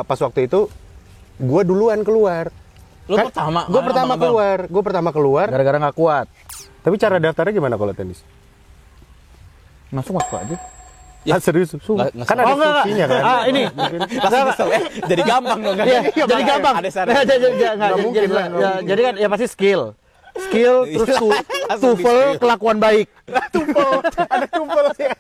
pas waktu itu gue duluan keluar. Lu pertama? Gue pertama keluar. Gara-gara nggak kuat. Tapi cara daftarnya gimana kalau tenis? Langsung masuk aja. Ya serius, kan ada instruksinya kan? Ini Jadi gampang dong. jadi gampang. Ada syarat. Nggak mungkin lah. Jadi kan ya pasti skill terus TOEFL kelakuan baik. Ada tumpel sih.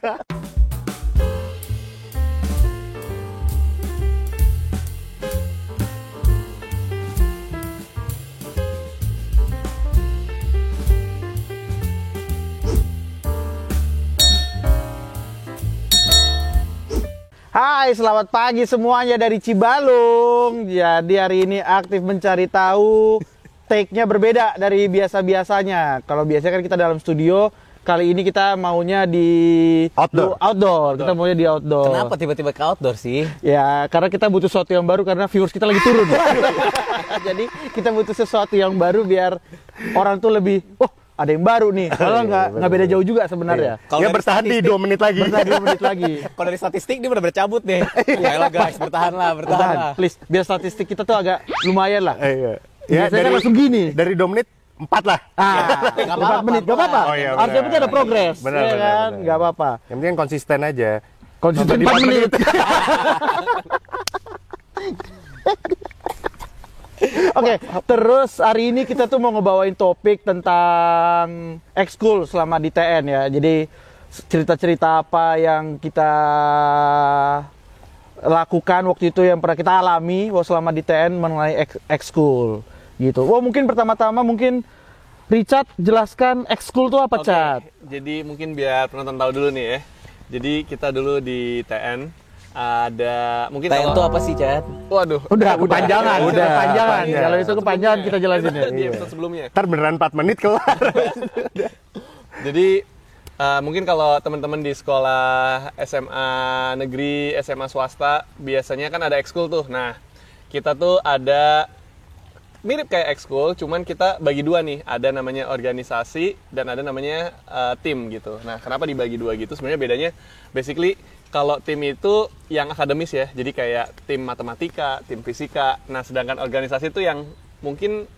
Hai, selamat pagi semuanya dari Cibalung. Jadi hari ini aktif mencari tahu. Take-nya berbeda dari biasa-biasanya. Kalau biasanya kan kita dalam studio, kali ini kita maunya di outdoor. Kita maunya di outdoor. Kenapa tiba-tiba ke outdoor sih? Ya, karena kita butuh sesuatu yang baru karena viewers kita lagi turun. Jadi kita butuh sesuatu yang baru biar orang tuh lebih, ada yang baru nih. Kalau nggak beda jauh juga sebenarnya. Ya bertahan di 2 menit lagi. Bertahan 2 menit lagi. Kalau dari statistik dia benar-benar cabut deh. Ayolah guys, bertahanlah. Please, biar statistik kita tuh agak lumayan lah. Iya. Biasanya kan langsung gini. Dari 2 menit 4 lah. 4 menit, gak apa-apa. Oh, iya, harusnya penting ada progres. Benar, ya kan? Gak apa-apa. Yang penting konsisten aja. Konsisten 4 menit. Oke, terus hari ini kita tuh mau ngebawain topik tentang ekskul selama di TN ya. Jadi cerita-cerita apa yang kita lakukan waktu itu yang pernah kita alami selama di TN mengenai ekskul gitu. Mungkin pertama-tama Richard jelaskan ekskul tuh apa, Chat? Jadi mungkin biar penonton tahu dulu nih ya. Jadi kita dulu di TN ada mungkin TN itu apa sih, Chat? Waduh. Udah kepanjangan. Kepanjangan. Kalau itu kepanjangan kita jelasin ya. Di episode sebelumnya. Ntar beneran 4 menit kelar. Jadi mungkin kalau teman-teman di sekolah SMA negeri, SMA swasta biasanya kan ada ekskul tuh. Nah, kita tuh ada mirip kayak ekskul, cuman kita bagi dua nih. Ada namanya organisasi dan ada namanya tim gitu. Nah, kenapa dibagi dua gitu? Sebenarnya bedanya basically kalau tim itu yang akademis ya. Jadi kayak tim matematika, tim fisika. Nah, sedangkan organisasi itu yang mungkin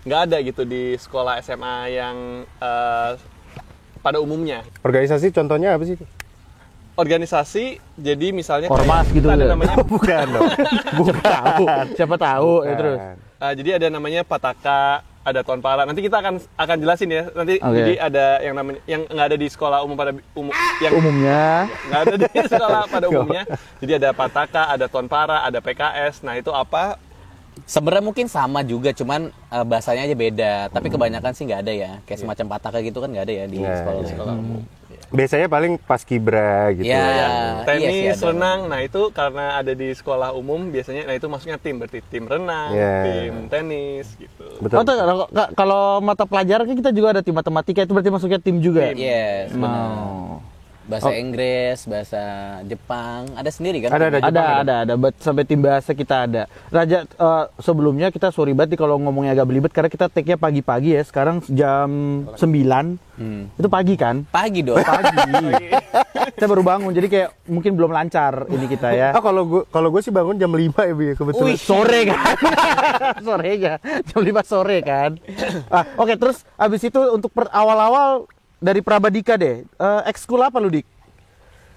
nggak ada gitu di sekolah SMA yang pada umumnya. Organisasi contohnya apa sih? Organisasi, jadi misalnya Ormas gitu ada ya? namanya Bukan dong. Siapa tahu ya terus. jadi ada namanya Pataka, ada Tonpara. Nanti kita akan jelasin ya. Nanti jadi ada yang namanya yang nggak ada di sekolah umum yang Umumnya nggak ada di sekolah pada umumnya. Jadi ada Pataka, ada Tonpara, ada PKS. Nah, itu apa? Sebenarnya mungkin sama juga, cuman bahasanya aja beda. Tapi kebanyakan sih nggak ada ya. Kayak semacam pataka gitu kan nggak ada ya di sekolah umum. Biasanya paling paskibra gitu. Ya, Tenis, iya sih, ada. renang. Nah, itu karena ada di sekolah umum biasanya. Nah, itu maksudnya tim, berarti tim renang, tim tenis gitu. Betul. Kalau mata pelajaran kan kita juga ada tim matematika, itu berarti masuknya tim juga. Yes, benar. Bahasa Inggris, bahasa Jepang, ada sendiri kan? Ada. Sampai tim bahasa kita ada. Raja, sebelumnya kita sorry banget nih kalau ngomongnya agak belibet karena kita take-nya pagi-pagi ya. Sekarang jam 9. Itu pagi kan? Pagi dong. Pagi. Kita baru bangun, jadi kayak mungkin belum lancar ini kita ya. Kalau gue sih bangun jam 5 ya, Bi, kebetulan. Sore kan? Sorenya jam 5 sore kan? Oke, terus abis itu untuk awal-awal dari Prabadika deh, ekskul apa lu, Dik?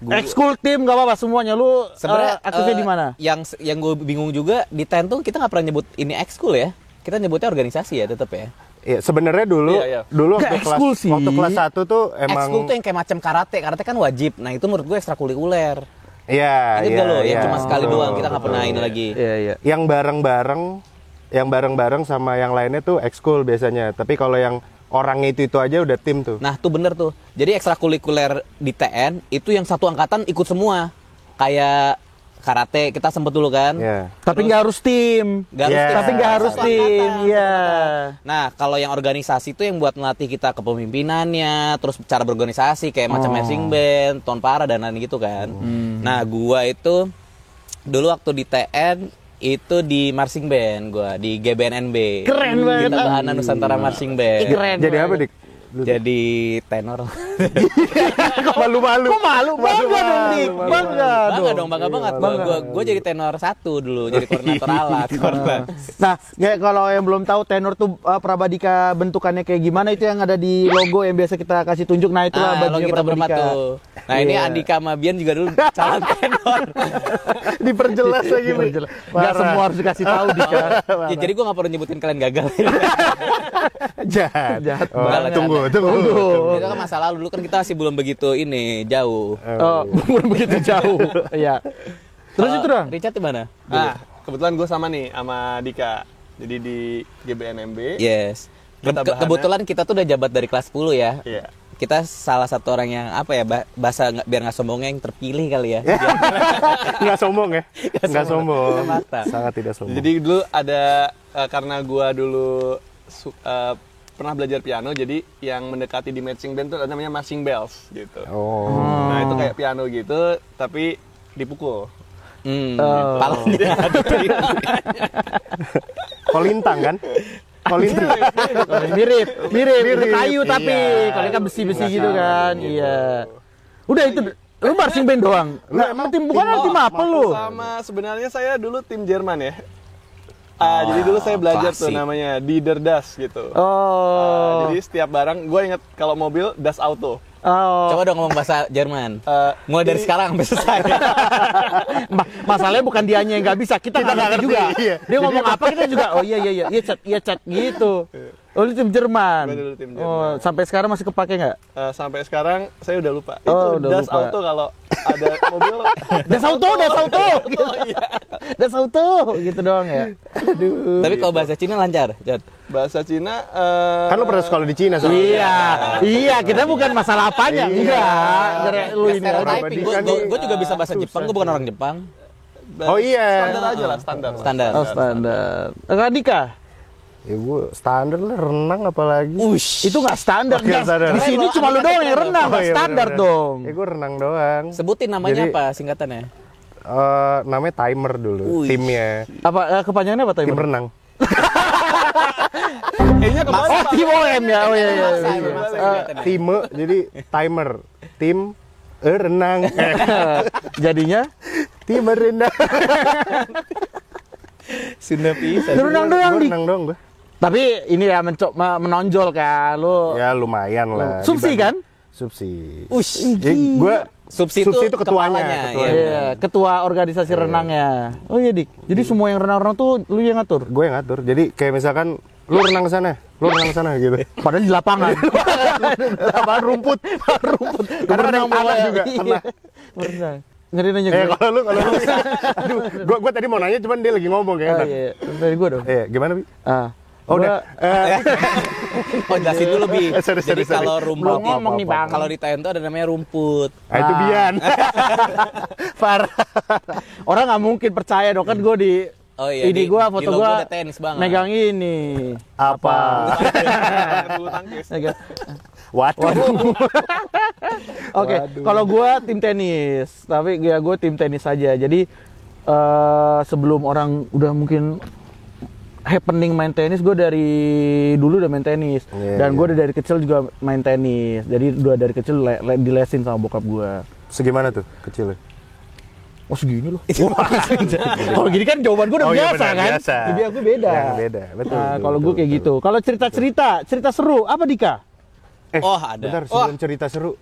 Ekskul tim gak apa-apa semuanya. Lu sebenarnya aktifnya di mana? Yang gue bingung juga di TEN tuh kita nggak pernah nyebut ini ekskul ya. Kita nyebutnya organisasi ya tetap ya. Iya, sebenarnya dulu waktu kelas 1 tuh emang ekskul tuh yang kayak macam karate kan wajib. Nah, itu menurut gue ekstrakurikuler. Iya, yang cuma sekali doang, kita nggak pernah ini lagi. Iya. Yang bareng-bareng sama yang lainnya tuh ekskul biasanya. Tapi kalau yang orangnya itu aja udah tim tuh. Nah, tuh bener tuh. Jadi ekstrakurikuler di TN itu yang satu angkatan ikut semua. Kayak karate kita sempet dulu kan. Yeah. Tapi nggak harus tim. Tapi nggak harus tim. Iya. Nah, kalau yang organisasi itu yang buat melatih kita kepemimpinannya, terus cara berorganisasi kayak macam marching band, Tonpara dan lain gitu kan. Nah, gua itu dulu waktu di TN itu di marching band gua di GBNNB. Keren banget. Kita Bahana Nusantara Marching Band. Keren. Jadi apa, Dik? Jadi tenor. Malu-malu. Kok malu? Bangga dong, Dik. Bangga dong. Bangga banget. Gue jadi tenor 1 dulu, jadi koordinator alat. Nah, kayak kalau yang belum tahu tenor tuh Prabadika bentukannya kayak gimana, itu yang ada di logo yang biasa kita kasih tunjuk. Nah, itulah bajunya kita berempat Prabadika. tuh. Nah, ini Andika sama Bian juga dulu calon tenor. Diperjelas lagi. Enggak semua harus dikasih tahu, Dika. Ya, jadi gue gak perlu nyebutin kalian gagal. Jahat. Oh, Enggak lah, tunggu. Itu kan masa lalu, dulu kan kita masih belum begitu jauh. Oh, belum begitu jauh. Iya. Terus itu dong. Richard di mana? Kebetulan gue sama nih sama Dika. Jadi di GBNMB. Yes. Kita Kebetulan kita tuh udah jabat dari kelas 10 ya. Iya. Kita salah satu orang yang bahasa biar nggak sombongnya yang terpilih kali ya. Nggak sombong ya? Nggak sombong. Mata. Sangat tidak sombong. Jadi dulu ada karena gue dulu pernah belajar piano, jadi yang mendekati di marching band tuh ada namanya marching bells gitu. Oh. Nah itu kayak piano gitu, tapi dipukul. Palanya ada. Kolintang kan? Kolintang. Mirip. Itu kayu Iya. tapi kalau kan besi-besi gitu kan. Iya. Udah itu lu marching band doang. Enggak, emang tim bukan tim apa lu? Sama sebenarnya saya dulu tim Jerman ya. Jadi dulu saya belajar tuh klasik. namanya Dieder Das gitu. Oh. Jadi setiap barang, gue inget kalau mobil Das Auto. Oh. Coba dong ngomong bahasa Jerman. Mulai dari ini- sekarang sampai selesai. Masalahnya bukan dianya yang nggak bisa, kita nggak ngerti juga. iya. Dia ngomong apa kita juga. Oh iya chat gitu. Oh lu tim Jerman. Gua dulu tim Jerman. Oh sampai sekarang masih kepake nggak? Sampai sekarang saya udah lupa. Oh, Itu udah Das lupa. Auto kalau ada mobil. Das Auto. Oh, iya. Das Auto gitu doang ya. Aduh. Tapi kalau bahasa Cina lancar, Jod. Bahasa Cina. Kan lu pernah sekolah di Cina soalnya. Iya, kita bukan masalah apanya, enggak. Gara lu ini. Stereotyping. Prabadika nih Gue juga bisa bahasa susah Jepang, gue bukan orang Jepang. Oh iya. Standar aja lah, standar. Standar. Oh, standar. Radika, Ya gue standar lah, renang apalagi. itu nggak standar. Oke, Nggak. standar. Di sini cuma lu doang yang renang, nggak iya, standar bener-bener. dong. Ya gue renang doang. Sebutin namanya Jadi- apa singkatannya? Namanya timer dulu, Wih. timnya. Apa kepanjangannya apa tadi? Tim renang. Kayaknya kemarin Oh, Pak. tim OM ya. Oh iya. Time, jadi timer. Tim renang. Jadinya Timer renang. Sunda pisan. lu renang doang Gue di. renang doang gue. Tapi ini ya menonjol kan lu. Ya lumayan lah. Subsi kan? Subsi. Ush. Gue Subsi itu ketuanya. kepalanya, ketuanya. Iya, ketua organisasi renangnya. Oh iya, Dik. Jadi semua yang renang-renang tuh lu yang ngatur. Gue yang ngatur. Jadi kayak misalkan lu renang ke sana, lu renang ke sana gitu. Padahal di lapangan. Lapangan rumput. Karena renang tanah juga. Pernah. Berenang. Ngeri nanya gue. Kalau lu aduh, gue tadi mau nanya cuman dia lagi ngomong kayak. Oh iya, dari gue dong. Gimana, Bi? Ah. Oh, Gua- udah. Oh, jelasin dulu, Bi. Sorry. Jadi kalau rumput Belum ngomong nih, Bang. Kalau di Thailand tuh ada namanya rumput. Itu Bian. Parah. Orang nggak mungkin percaya dong kan gue di Oh iya, ini di- gue di foto logo gue udah tenis banget. megang ini. Apa? Bulu tangkis. Megang- Waduh. Oke, kalau gue tim tenis, tapi ya gue tim tenis aja. Jadi sebelum orang udah mungkin happening main tenis, gue dari dulu udah main tenis. Iya, Dan iya. gue dari kecil juga main tenis. Jadi udah dari kecil dilesin sama bokap gue. Segimana tuh kecilnya? Oh segini loh. Kalau gini kan jawaban gue udah Oh, iya, biasa benar, kan. biasa. Jadi aku beda. Yang beda, betul, Nah, betul, kalau gue betul, kayak betul. gitu. Kalau cerita seru apa Dika? Oh, ada. Bentar, sebelum cerita seru.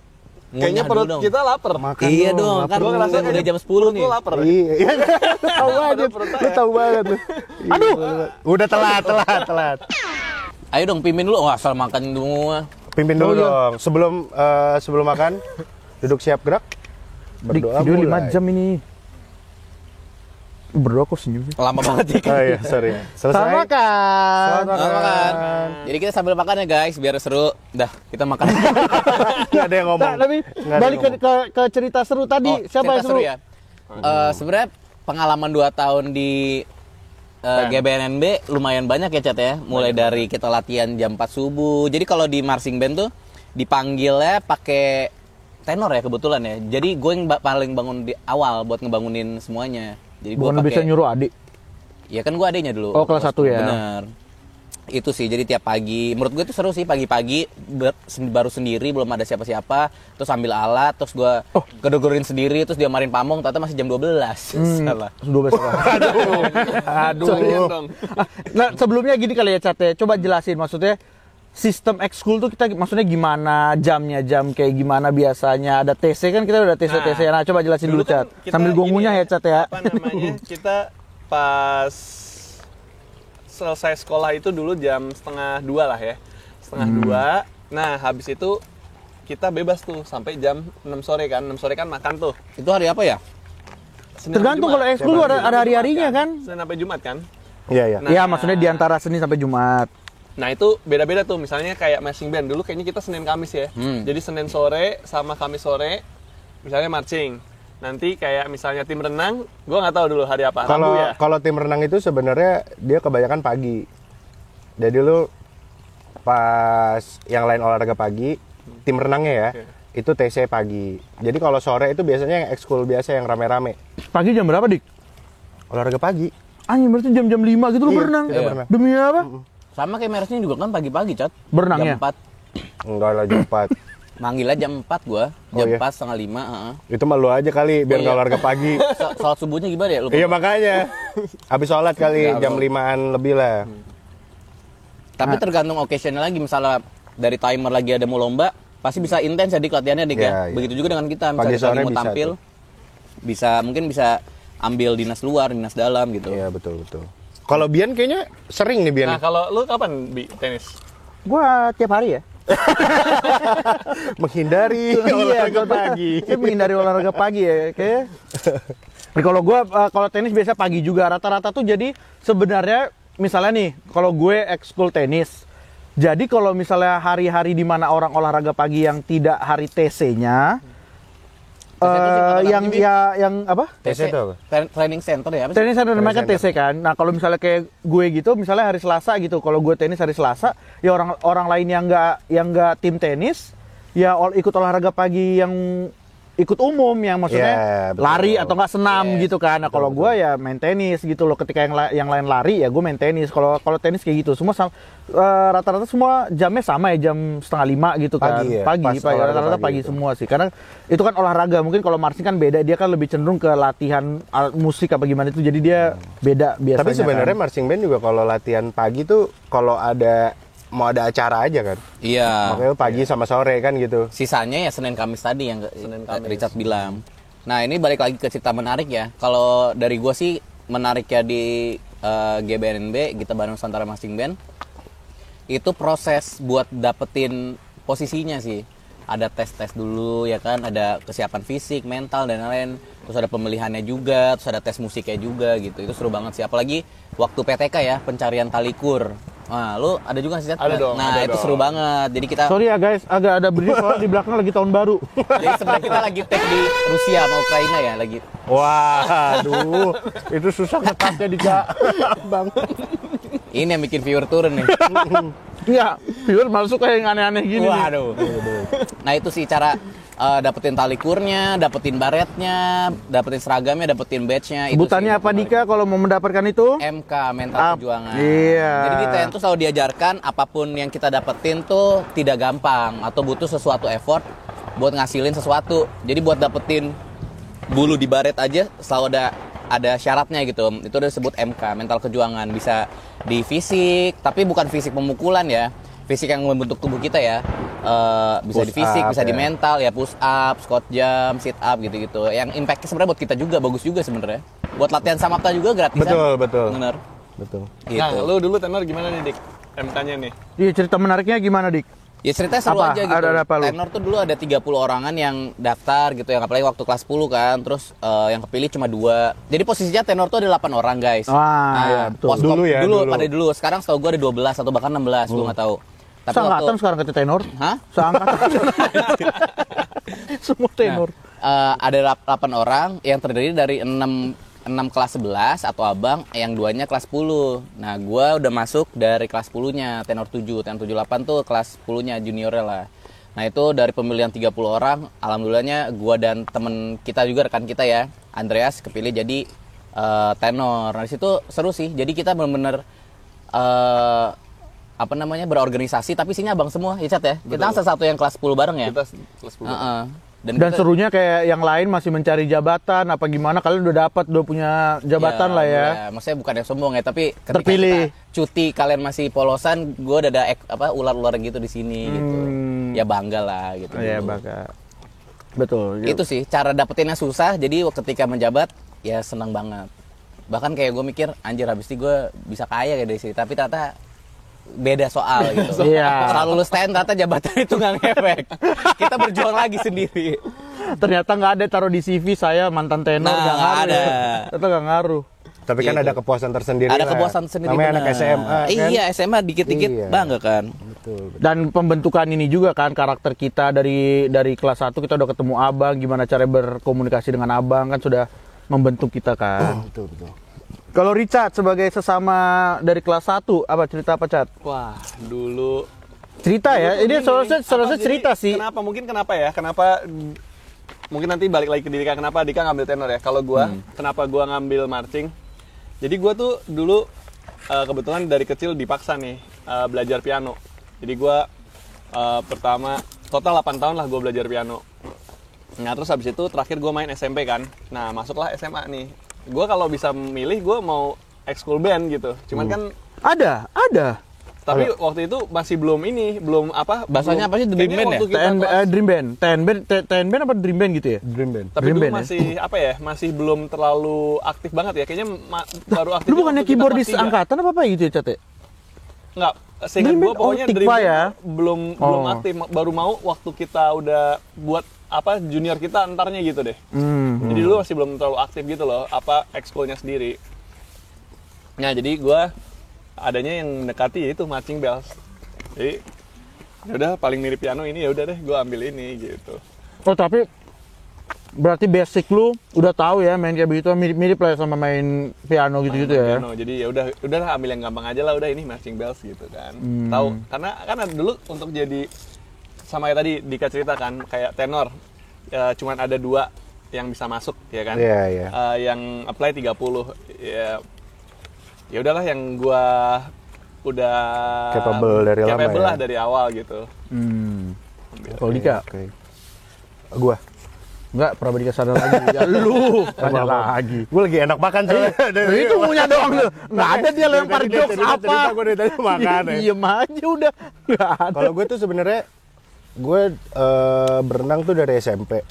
Kayaknya Ngunyah perut dulu dong. kita lapar. Makan Iya dong, dong, lapar kan Gua dong. ngerasa udah kayak jam 10 nih. perut gua lapar. Iya, tahu banget, perut lu saya. tahu banget lu. Aduh. Udah telat. Ayo dong pimpin dulu. Wah, asal makan semua. Pimpin dulu Oh, iya. dong. Sebelum makan, duduk siap gerak. Dik, Berdoa video mulai. 5 jam ini. Berdoa kok senyum sih. Lama banget ya. Oh iya, sorry. Selesai. Selamat makan. Selamat Selamat makan. Jadi kita sambil makan ya guys, biar seru. Dah, kita makan. Nggak ada yang ngomong. Nah, tapi Nggak ada balik yang ngomong. ke cerita seru tadi. Oh, Siapa yang cerita seru? ya? Sebenarnya pengalaman 2 tahun di GBNNB lumayan banyak ya Cat ya. Mulai dari kita latihan jam 4 subuh. Jadi kalau di marching band tuh dipanggilnya pakai tenor ya kebetulan ya. Jadi gue yang paling bangun di awal buat ngebangunin semuanya. Jadi gue Bukan bisa pakai. nyuruh adik. Ya kan gue adanya dulu. Oh, kelas 1 ya. Bener. Itu sih, jadi tiap pagi, menurut gue itu seru sih, pagi-pagi baru sendiri, belum ada siapa-siapa, terus ambil alat, terus gue kedogorin sendiri, terus dia marin pamong, ternyata masih jam 12. Salah. 12 orang. Aduh. Sayang dong. Nah, sebelumnya gini kali ya, Cat, ya. Coba jelasin, maksudnya sistem ekskul tuh kita maksudnya gimana, jamnya jam kayak gimana biasanya, ada TC kan, kita udah TC. Nah, coba jelasin dulu, kan Cat. kita Sambil gue gini ngunyah ya, Cat ya. Apa namanya? Kita pas selesai sekolah itu dulu jam 1:30 lah ya. 1:30. Nah, habis itu kita bebas tuh sampai jam 6 sore kan. 6 sore kan makan tuh. Itu hari apa ya? Senin Tergantung sampai kalau Jumat. ekskul ada hari-harinya kan. Senin sampai Jumat kan. Iya, iya. Nah, Iya, maksudnya di antara Senin sampai Jumat. Nah itu beda-beda tuh, misalnya kayak marching band dulu kayaknya kita Senin Kamis ya. Jadi Senin sore sama Kamis sore misalnya marching. Nanti kayak misalnya tim renang, gue nggak tahu dulu hari apa. Kalau Rabu ya. kalau tim renang itu sebenarnya dia kebanyakan pagi. Jadi lu pas yang lain olahraga pagi, tim renangnya ya, itu TC pagi. Jadi kalau sore itu biasanya yang ekskul biasa yang rame-rame. Pagi jam berapa, Dik? Olahraga pagi. Anjing, berarti jam-jam 5 gitu lu Iya, berenang. kita berenang. Demi apa? Sama kayak Meresnya juga kan pagi-pagi, Cat. Berenangnya? Jam 4. Enggak lah, jam 4. Manggilnya jam 4 gua, Oh, jam iya? 4, 4:30, heeh. Itu malu aja kali biar Oh, nggak iya. olahraga pagi. Sholat subuhnya gimana ya? Lupa. Iya makanya. Habis sholat kali jam 5-an lebih lah. Tapi tergantung occasion lagi, misalnya dari timer lagi ada mau lomba, pasti bisa intens jadi latihannya Dik Iya, ya. iya. Begitu juga dengan kita, Pagi misalnya kita sore lagi mau bisa tampil, tuh. mungkin bisa ambil dinas luar, dinas dalam gitu. Iya betul betul. Kalau Bian kayaknya sering nih Bian. Nah kalau lu kapan tenis? Gua tiap hari ya. Menghindari olahraga pagi. Saya menghindari olahraga pagi ya, kayak. Kalau gue, kalau tenis biasa pagi juga. Rata-rata tuh jadi sebenarnya, misalnya nih, kalau gue ekskul tenis. Jadi kalau misalnya hari-hari di mana orang olahraga pagi yang tidak hari TC-nya, yang apa? TC itu apa? Training center ya? Apa sih? Tenis ada namanya kan TC kan. Nah kalau misalnya kayak gue gitu, misalnya hari Selasa gitu. Kalau gue tenis hari Selasa, ya orang lain yang nggak tim tenis, ya ikut olahraga pagi yang ikut umum, yang maksudnya Yeah, betul. lari atau nggak senam gitu kan. Nah kalau gue ya main tenis gitu loh. Ketika yang lain lari ya gue main tenis. Kalau tenis kayak gitu, semua rata-rata semua jamnya sama ya, jam 4:30 gitu kan. Pagi ya? Pas olahraga Rata-rata pagi pagi itu. semua sih. Karena itu kan olahraga. Mungkin kalau marching kan beda, dia kan lebih cenderung ke latihan alat musik apa gimana itu. Jadi dia beda biasanya. Tapi sebenarnya kan. marching band juga kalau latihan pagi tuh kalau mau ada acara aja kan. Iya. Makanya pagi sama sore kan gitu. Sisanya ya Senin Kamis tadi yang Richard bilang. Nah ini balik lagi ke cerita menarik ya. Kalau dari gue sih menariknya di GBNB, Gita Bandung Nusantara Marching Band, itu proses buat dapetin posisinya sih. Ada tes-tes dulu ya kan, ada kesiapan fisik, mental dan lain-lain. Terus ada pemilihannya juga, terus ada tes musiknya juga gitu. Itu seru banget sih. Apalagi waktu PTK ya, pencarian talikur. Nah, lu ada juga sih? Ada dong, Nah, ada itu dong. seru banget. Jadi kita Sorry ya guys, agak ada berisik soalnya di belakang lagi tahun baru. jadi sebenarnya kita lagi take di Rusia sama Ukraina ya, lagi. Waduh, itu susah ngekatnya di Bang. Ini yang bikin viewer turun nih. Iya, viewer masuk kayak yang aneh-aneh gini. nih. Waduh. Nah, itu sih cara dapetin tali kurnya, dapetin baretnya, dapetin seragamnya, dapetin badge-nya. Itu Sebutannya sih apa yang Dika kalau mau mendapatkan itu? MK, mental Ap- perjuangan. iya. Jadi kita tuh selalu diajarkan apapun yang kita dapetin tuh tidak gampang atau butuh sesuatu effort buat ngasilin sesuatu. Jadi buat dapetin bulu di baret aja selalu ada syaratnya gitu. Itu udah disebut MK, mental kejuangan. Bisa di fisik, tapi bukan fisik pemukulan ya. Fisik yang membentuk tubuh kita ya. Bisa Push di fisik, up, bisa di ya. mental ya, push up, squat jump, sit up gitu-gitu. Yang impact-nya sebenarnya buat kita juga bagus juga sebenarnya. Buat latihan samapta juga gratisan. Betul, betul. Bener. Betul. Gitu. Nah lu dulu tenor gimana nih Dik? MK-nya nih. Iya, cerita menariknya gimana Dik? Ya ceritanya seru Apa? aja gitu. Ada apa lu? Tenor tuh dulu ada 30 orangan yang daftar gitu, yang apalagi waktu kelas 10 kan. Terus yang kepilih cuma 2. Jadi posisinya tenor tuh ada 8 orang guys. Iya, betul. poskop Dulu ya, dulu. pada dulu. Sekarang setahu gue ada 12 atau bahkan 16, gue nggak tahu. Tapi Seangkatan sekarang kata tenor. Hah? Seangkatan. Semua tenor. Ada 8 orang yang terdiri dari 6 kelas 11 atau abang, yang 2-nya kelas 10. Nah, gua udah masuk dari kelas 10-nya, tenor 7. Tenor 78 tuh kelas 10-nya, juniornya lah. Nah, itu dari pemilihan 30 orang, alhamdulillahnya gua dan temen kita juga, rekan kita ya, Andreas, kepilih jadi tenor. Nah, di situ seru sih. Jadi kita benar-benar apa namanya berorganisasi tapi isinya abang semua ya Cat ya. Kita kan salah satu yang kelas 10 bareng ya. Kita kelas 10. Heeh. Dan kita- serunya kayak yang lain masih mencari jabatan apa gimana, kalian udah punya jabatan lah ya. Maksudnya bukan yang sombong ya, tapi ketika Terpilih. kita cuti kalian masih polosan, gue udah ada ular-ular gitu di sini gitu. Ya bangga lah gitu. Iya, bangga. Betul. Itu sih cara dapetinnya susah, jadi ketika menjabat ya senang banget. Bahkan kayak gue mikir anjir habis ini gue bisa kaya kayak dari sini, tapi ternyata beda soal gitu. Iya. Setelah lulus TN ternyata jabatan itu nggak ngefek. Kita berjuang lagi sendiri. Ternyata nggak ada taruh di CV saya mantan tenor, Nah, nggak nggak ngaruh. ada. Ternyata nggak ngaruh. Tapi kan Gitu. ada kepuasan tersendiri Ada lah. kepuasan sendiri. Namanya anak benar. SMA kan. Iya, SMA dikit-dikit Iya. bangga kan. Betul. Dan pembentukan ini juga kan karakter kita dari kelas 1 kita udah ketemu abang, gimana cara berkomunikasi dengan abang kan sudah membentuk kita kan. Betul, betul. Kalau Richard sebagai sesama dari kelas 1 apa cerita apa Cat? Wah, dulu Cerita ya, ini Apa, seharusnya jadi cerita sih. Kenapa ya? Kenapa mungkin nanti balik lagi ke Dika, kenapa Dika ngambil tenor ya? Kalau gua, kenapa gua ngambil marching? Jadi gua tuh dulu kebetulan dari kecil dipaksa nih belajar piano. Jadi gua pertama total 8 tahun lah gua belajar piano. Nah, terus habis itu terakhir gua main SMP kan. Nah, masuklah SMA nih. Gua kalau bisa milih gua mau ekskul band gitu. Cuman kan Ada. tapi waktu itu masih belum apa Bahasanya apa sih, Dream kayaknya Band ya? waktu kita kelas- Dream Band. TN Band apa Dream Band gitu ya? Dream Band. tapi Dream dulu Band ya? masih apa ya, masih belum terlalu aktif banget ya, kayaknya baru aktif Lu bukannya waktu kita keyboardis kelas 3. angkatan apa gitu ya Cat ya? Enggak, seingat Dream gua Band, pokoknya Tikva Dream Band ya? belum aktif, baru mau waktu kita udah buat apa junior kita antarnya gitu deh. Jadi dulu masih belum terlalu aktif gitu loh, apa ekskulnya sendiri. Nah, jadi gua adanya yang mendekati yaitu marching bells. Jadi ya udah paling mirip piano ini, ya udah deh gua ambil ini gitu. Oh tapi berarti basic lu udah tahu ya main kayak begitu, mirip-mirip lah sama main piano gitu-gitu ya. Piano. Jadi ya udahlah ambil yang gampang aja lah, udah ini marching bells gitu kan. Tahu karena kan dulu untuk jadi sama kayak tadi Dika cerita kan kayak tenor cuman ada 2 yang bisa masuk ya kan. Iya, iya. Yang apply 30 ya udahlah yang gua udah Capable dari lama capable ya. lah dari awal gitu. Kalau Dika Oke. Gua enggak pernah dikasih sadar lagi. Ya lu tanya lagi. Gue lagi enak makan soalnya. Nah, itu punya doang tuh. Nggak ada dia lempar jokes apa. Gue dari tadi makan ya. Diem aja udah. Nggak ada. Kalau gue tuh sebenarnya gue berenang tuh dari SMP.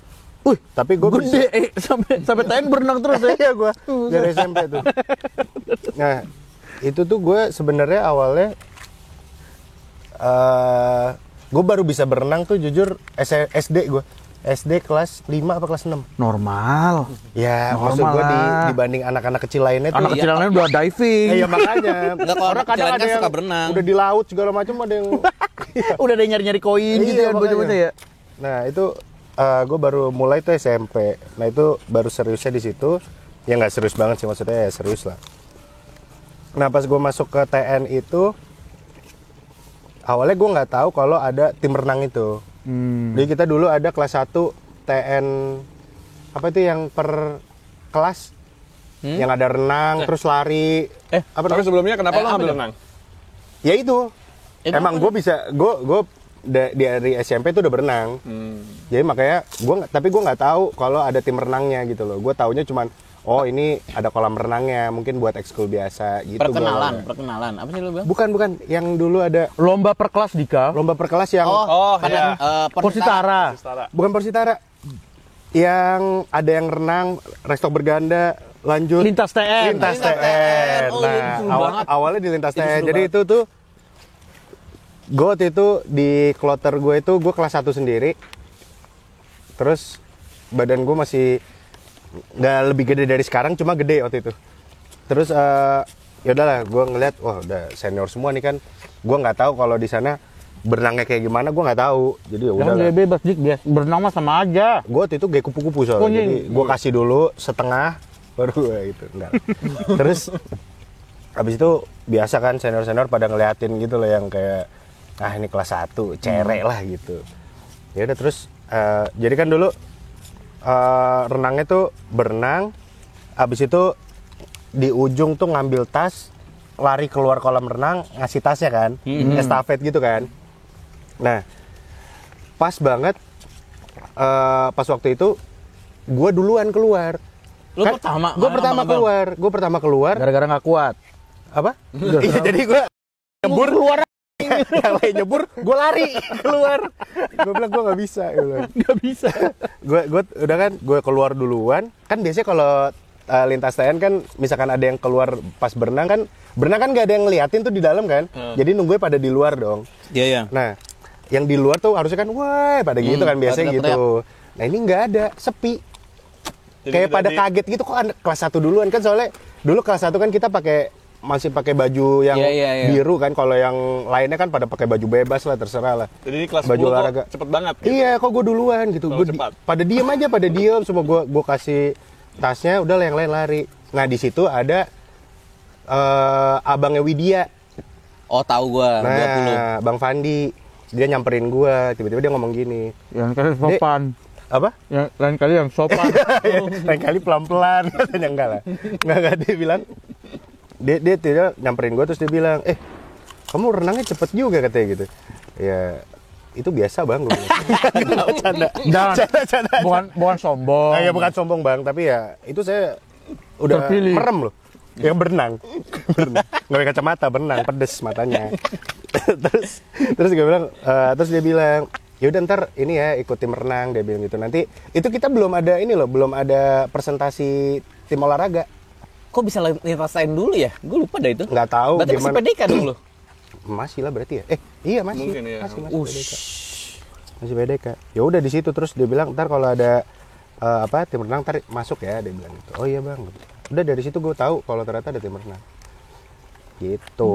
Tapi gue Gede sampai TN berenang terus ya. Iya gue dari SMP tuh. Nah itu tuh gue sebenarnya awalnya gue baru bisa berenang tuh jujur SD gue. SD kelas 5 apa kelas 6? Normal. Ya, maksud Normal gue lah. dibanding anak-anak kecil lainnya tuh. Anak kecil lainnya udah diving. Iya makanya. Enggak, kalau Orang anak kecil kadang kan ada yang suka berenang. udah di laut segala macam ada yang Udah ada yang nyari-nyari koin gitu Iya, ya makanya. bocah-bocah ya. Nah itu gue baru mulai tuh SMP. Nah itu baru seriusnya di situ. Ya nggak serius banget sih, maksudnya ya serius lah. Nah pas gue masuk ke TN itu awalnya gue nggak tahu kalau ada tim renang itu. Jadi kita dulu ada kelas 1 TN apa itu yang per kelas yang ada renang terus lari. Apa Tapi namanya? sebelumnya kenapa lo apa ambil tuh? renang? Ya itu. Emang gue bisa gue dari SMP tuh udah berenang. Jadi makanya tapi gue nggak tahu kalau ada tim renangnya gitu loh. Gue taunya cuman oh ini ada kolam renangnya, mungkin buat ekskul biasa gitu. Perkenalan. Apa sih lu bilang? Bukan yang dulu ada Lomba per kelas Dika. lomba per kelas yang pada Persitara. bukan Persitara. Yang ada yang renang, restok berganda, lanjut Lintas TN. Lintas Lintas TN. TN. Oh, itu Nah, seru banget. awalnya di Lintas Itu TN. seru Jadi banget. itu tuh gue waktu itu di kloter gue itu gue kelas 1 sendiri. Terus badan gue masih nggak lebih gede dari sekarang, cuma gede waktu itu. Terus ya udahlah, gue ngeliat wah udah senior semua nih kan. Gue nggak tahu kalau di sana berenangnya kayak gimana, gue nggak tahu. Jadi ya Jangan udahlah. dia bebas Dik, biasa berenang mah sama aja. Gue waktu itu kayak kupu-kupu soalnya. Oh, iya. Jadi gue kasih dulu setengah baru gue gitu. Enggak. Terus habis itu biasa kan senior-senior pada ngeliatin gitu loh yang kayak ini kelas 1, cerek lah gitu. Ya udah terus jadi kan dulu renangnya tuh berenang, habis itu di ujung tuh ngambil tas, lari keluar kolam renang ngasih tasnya kan, estafet gitu kan. Nah, pas banget pas waktu itu gue duluan keluar. Lu pertama? Gue pertama keluar. Gara-gara nggak kuat. Apa? Iya, jadi gue nyebur keluar. Yang lain nyebur, gue lari keluar. Gue bilang gue nggak bisa. Nggak bisa. Gue udah kan, gue keluar duluan. Kan biasanya kalau lintas TN kan, misalkan ada yang keluar pas berenang kan nggak ada yang ngeliatin tuh di dalam kan. Jadi nunggunya pada di luar dong. Iya, iya. Nah, yang di luar tuh harusnya kan, wah pada gitu kan biasanya gitu. Nah ini nggak ada, sepi. Jadi Kayak pada kaget gitu, kok kelas 1 duluan kan, soalnya dulu kelas 1 kan kita masih pakai baju yang biru kan, kalau yang lainnya kan pada pakai baju bebas lah, terserah lah. Jadi ini kelas baju 10 olahraga. kok cepet banget gitu. Iya, kok gue duluan gitu. Pada diem aja, semua gue kasih tasnya, udah lah yang lain lari. Nah di situ ada abangnya Widya. Oh, tahu gua, Nah, 20. Bang Fandi, dia nyamperin gue, tiba-tiba dia ngomong gini. Yang kali sopan. Apa? Yang lain kali yang sopan. Lain kali pelan-pelan, katanya enggak lah. Enggak, dia bilang, dia nyamperin gue, terus dia bilang, kamu renangnya cepet juga, katanya gitu. Ya, itu biasa bang, gue bilang. Bercanda. Bukan sombong. Ya bukan sombong bang, tapi ya itu saya udah terpilih. merem loh. Yang berenang. Nggak pakai kacamata, berenang, pedes matanya. terus gue bilang, terus dia bilang, yaudah ntar ini ya ikut tim renang, dia bilang gitu. Nanti itu kita belum ada presentasi tim olahraga. Kok bisa ngerasain dulu ya? Gue lupa dah itu. Nggak tahu Berarti masih gimana. PDK dong lu? Masih lah berarti ya. Iya masih. Mungkin ya. Masih PDK. Masih PDK. Ya udah di situ, terus dia bilang ntar kalau ada tim renang ntar masuk ya, dia bilang gitu. Oh iya bang. Udah dari situ gue tahu kalau ternyata ada tim renang. Gitu.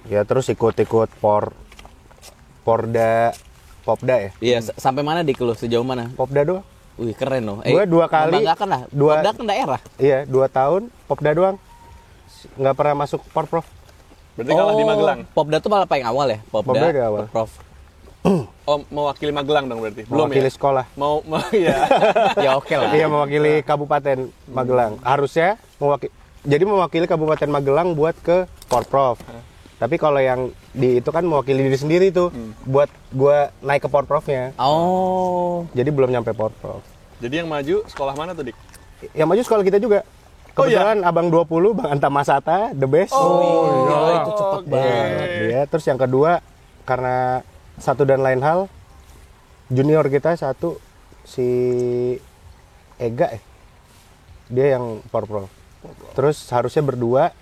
Ya terus ikut Popda ya. Iya, sampai mana dik lu? Sejauh mana? Popda doang. Wih, keren loh. Gue 2 kali. Membanggakan lah. Popda kan daerah. Iya, 2 tahun Popda doang. Nggak pernah masuk Porprov. Berarti kalah di Magelang. Popda tuh malah paling awal ya? Popda di awal. Prof. Oh, mewakili Magelang dong berarti. Belum Mewakili ya? sekolah. Mau ya. Ya oke lah. Iya, mewakili Kabupaten Magelang. Harusnya mewakili Kabupaten Magelang buat ke Porprov. Tapi kalau yang di itu kan mewakili diri sendiri tuh, buat gua naik ke Porprovnya. Oh. Jadi belum nyampe Porprov. Jadi yang maju sekolah mana tuh, Dik? Yang maju sekolah kita juga. Oh, iya? Kebetulan Abang 20, Bang Anta Masata, the best. Oh, iya, itu cepet oke. banget. Dia. Terus yang kedua, karena satu dan lain hal, junior kita satu, si Ega dia yang Porprov. Terus harusnya berdua,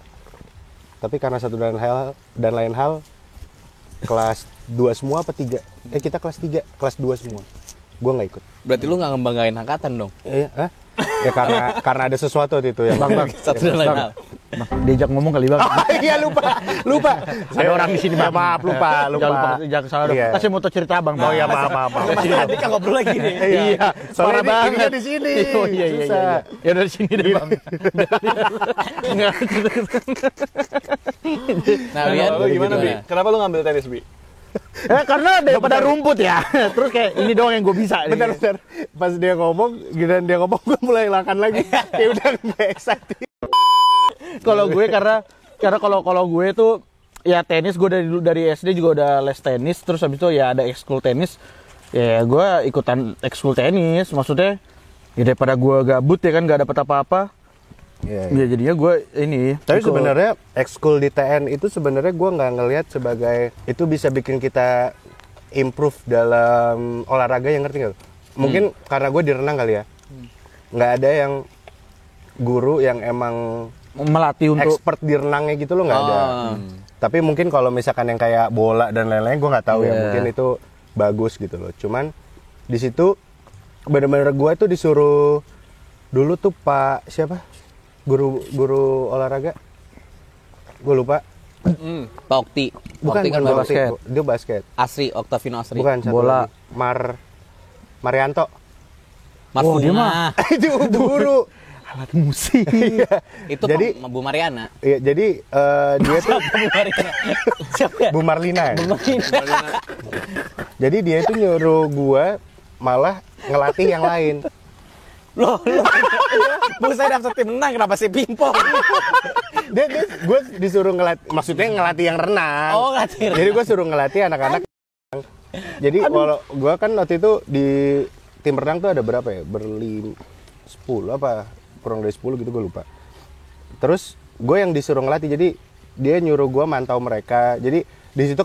tapi karena satu dan lain hal, kelas 2 semua apa 3? Kita kelas 3, kelas 2 semua. Gue nggak ikut. Berarti lu nggak ngebanggain angkatan dong? Iya, ya karena ada sesuatu waktu itu ya. Bang. Satu dan lain hal. Diajak ngomong kali bang. Iya lupa. Ada orang di sini bang. Maaf lupa. Jangan salah dong. Iya. Kasih mau cerita bang. Oh ya maaf. Tadi kan ngobrol lagi nih. Iya. Soalnya Parah ini banget. di sini. Oh iya. Ya dari sini deh bang. Nah, lihat Kalau lu gimana, Bi? Kenapa lu ngambil tenis, Bi? Karena daripada rumput ya. Terus kayak ini doang yang gue bisa. Bentar. Pas dia ngomong, gue mulai lakan lagi. Ya udah nggak excited. Kalau gue karena kalau gue tuh ya tenis, gue dari SD juga udah les tenis, terus habis itu ya ada ekskul tenis. Ya gue ikutan ekskul tenis, maksudnya ya daripada gue gabut ya kan gak dapet apa-apa. Iya. Ya jadinya gue ini. Tapi ikut. sebenarnya ekskul di TN itu sebenarnya gue nggak ngelihat sebagai itu bisa bikin kita improve dalam olahraga, yang ngerti nggak? Mungkin karena gue di renang kali ya. Nggak ada yang guru yang emang melatih untuk expert di renangnya gitu loh, nggak ada. Tapi mungkin kalau misalkan yang kayak bola dan lain-lain gue nggak tahu ya, mungkin itu bagus gitu loh. Cuman di situ bener-bener gue tuh disuruh dulu tuh Pak siapa? Guru olahraga. Gue lupa. Pak Okti. Bukan Okti kan bukan basket. Dia basket. Asri, Octavino Asri. Bukan satu Bola. lagi. Marianto. Mas Oh, dia Fuma. Itu guru. alat musik. Itu Jadi- Bu Mariana. Iya, jadi dia tuh Bu Mariana. Siapa ya? Bu Marlina ya. Bu Mariana. Jadi dia itu nyuruh gua malah ngelatih yang lain. Loh. Bu saya daftar tim menang, kenapa sih pingpong? Gue disuruh maksudnya ngelatih yang renang. Oh, ngelatih Jadi gue suruh ngelatih anak-anak. Jadi kalau gue kan waktu itu di tim renang tuh ada berapa ya? 10 apa? Kurang dari 10 gitu gue lupa. Terus gue yang disuruh ngelatih, jadi dia nyuruh gue mantau mereka. Jadi di situ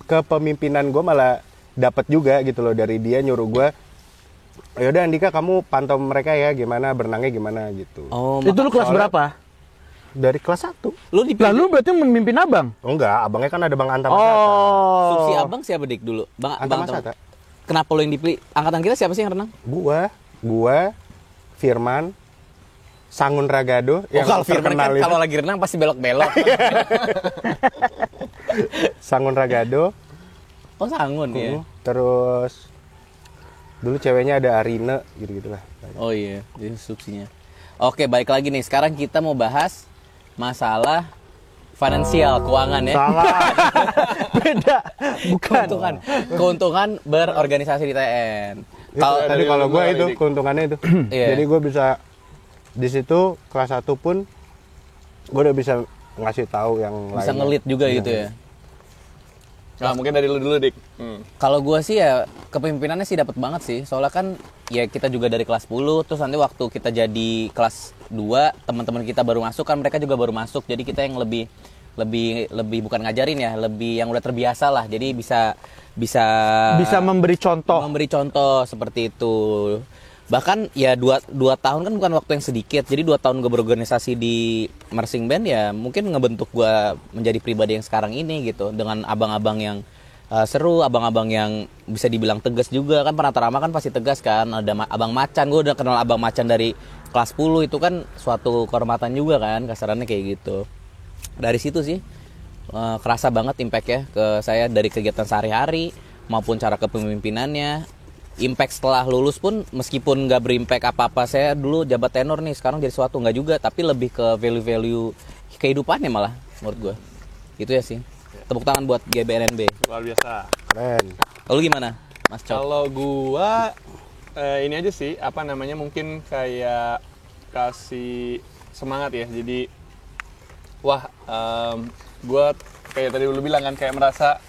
kepemimpinan gue malah dapat juga gitu loh, dari dia nyuruh gue, yaudah Andika kamu pantau mereka ya, gimana berenangnya gimana gitu. Oh, Itu lu kelas berapa? Dari kelas 1. lu dipilih. Lalu berarti memimpin abang? Oh enggak, abangnya kan ada Bang Anta Masata. Oh. Subsi abang siapa dik dulu? Anta Masata. Kenapa lu yang dipilih? Angkatan kita siapa sih yang renang? Gua, Firman, Sangun Ragado. Oh, kalau Firman kan kalau lagi renang pasti belok-belok. Sangun Ragado. Oh, Sangun ya. Terus dulu ceweknya ada Arina gitu-gitulah. Oh iya, jadi subsinya. Oke, balik lagi nih. Sekarang kita mau bahas masalah finansial, keuangan ya. Salah. Beda. Bukan. Keuntungan berorganisasi di TN. Kalau tadi kalau gue itu Dik. keuntungannya itu. Iya. Jadi gue bisa di situ kelas 1 pun gue udah bisa ngasih tahu yang Bisa lainnya. ngelit juga Iya. gitu ya. Nah, mungkin dari lu dulu, Dik. Kalau gue sih ya kepemimpinannya sih dapat banget sih. Soalnya kan ya kita juga dari kelas 10, terus nanti waktu kita jadi kelas 2, teman-teman kita baru masuk kan, mereka juga baru masuk. Jadi kita yang lebih bukan ngajarin ya, lebih yang udah terbiasa lah. Jadi bisa memberi contoh. memberi contoh seperti itu. Bahkan ya 2 tahun kan bukan waktu yang sedikit. Jadi 2 tahun gue berorganisasi di marching band ya mungkin ngebentuk gue menjadi pribadi yang sekarang ini gitu. Dengan abang-abang yang seru, abang-abang yang bisa dibilang tegas juga kan. Pranata Rama kan pasti tegas kan. Ada Abang Macan, gue udah kenal Abang Macan dari kelas 10, itu kan suatu kehormatan juga kan, kasarannya kayak gitu. Dari situ sih kerasa banget impact-nya ke saya dari kegiatan sehari-hari maupun cara kepemimpinannya. Impact setelah lulus pun meskipun nggak berimpact apa-apa, saya dulu jabat tenor nih, sekarang jadi suatu nggak juga, tapi lebih ke value-value kehidupannya malah menurut gue. Itu ya sih. Tepuk tangan buat GBNNB. Luar biasa. Keren. Lalu gimana, Mas Cok? Kalau gua ini aja sih, apa namanya, mungkin kayak kasih semangat ya. Jadi wah, gua kayak tadi lu bilang kan, kayak merasa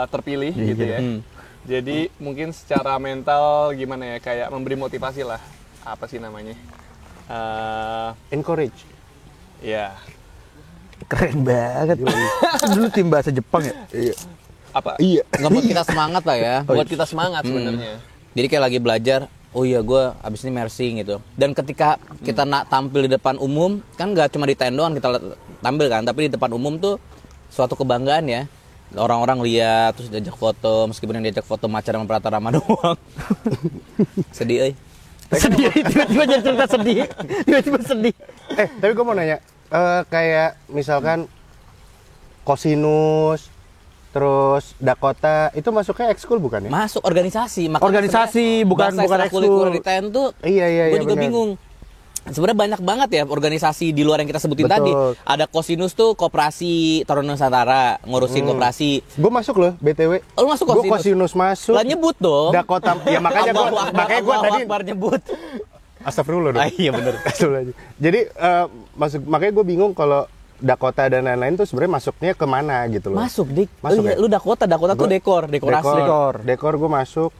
terpilih gitu ya. Jadi mungkin secara mental gimana ya, kayak memberi motivasi lah. Apa sih namanya? Encourage. Ya. Keren banget. Dulu tim bahasa Jepang ya? Iya. Apa? Iya. Ngebuat kita semangat lah ya. Buat kita semangat sebenarnya. Jadi kayak lagi belajar, oh iya gue abis ini mersing gitu. Dan ketika kita tampil di depan umum, kan gak cuma di tent doang kita tampil kan, tapi di depan umum tuh suatu kebanggaan ya. Orang-orang lihat terus diajak foto, meskipun yang diajak foto Macan sama Pranata Rama doang. Sedih euy. Sedih, tiba-tiba jadi cerita sedih. Tiba-tiba sedih. Tapi gue mau nanya, kayak misalkan Kosinus, terus Dakota, itu masuknya ekskul bukan ya? Masuk organisasi. Makanya Organisasi, bukan ekskul ekskul. di TN tuh. Iya, Gue juga bener. bingung. Sebenarnya banyak banget ya organisasi di luar yang kita sebutin Betul. tadi. Ada Kosinus tuh koperasi Taruna Nusantara, ngurusin koperasi. Gue masuk loh, BTW. Oh, lu masuk Gue Kosinus? Kosinus masuk. Lah nyebut dong. Dakota, ya makanya gue Allahu tadi Akbar nyebut. astagfirullah dong. Ah, iya bener. Astagfirullahaladzim. Jadi makanya gue bingung kalau Dakota dan lain-lain tuh sebenarnya masuknya kemana gitu loh. Masuk dik. Masuk Iya, ya? lu Dakota tuh dekorasi. Dekor gue masuk.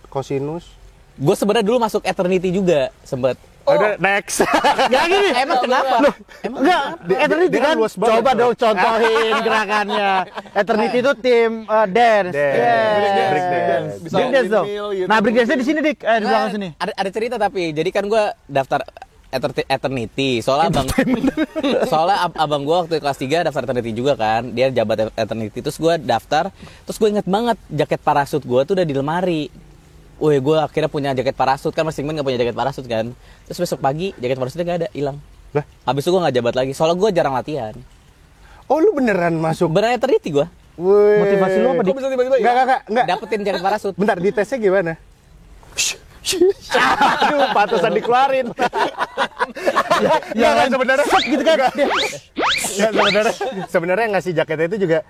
Kosinus. Gue sebenarnya dulu masuk Eternity juga sempet. Udah next. Ya gini. Emang kenapa? Emang Enggak, Eternity dia kan kan luas banget, coba bro. dong contohin gerakannya. Eternity itu tim dance. Dance. Yeah. Break dance. Bisa Break dance dong. windmill gitu. Nah, break dance-nya di sini, Dik. Di belakang sini. Ada cerita tapi. Jadi kan gue daftar Eternity. Soalnya abang gue waktu kelas 3 daftar Eternity juga kan. Dia jabat Eternity. Terus gue daftar. Terus gue inget banget jaket parasut gue tuh udah di lemari. Wih, gue akhirnya punya jaket parasut kan, masing-masing nggak punya jaket parasut kan. Terus besok pagi jaket parasutnya nggak ada, hilang. Lah? Habis itu gue nggak jabat lagi. Soalnya gue jarang latihan. Oh lu beneran masuk? Beneran Eternity gue. Wih. Motivasi lu apa, Kok Dik? bisa tiba-tiba ya? Enggak. Dapetin jaket parasut. Bentar, di tesnya gimana? Aduh, pantesan dikeluarin. Ya kan sebenarnya set gitu kan. sebenarnya ngasih jaketnya itu juga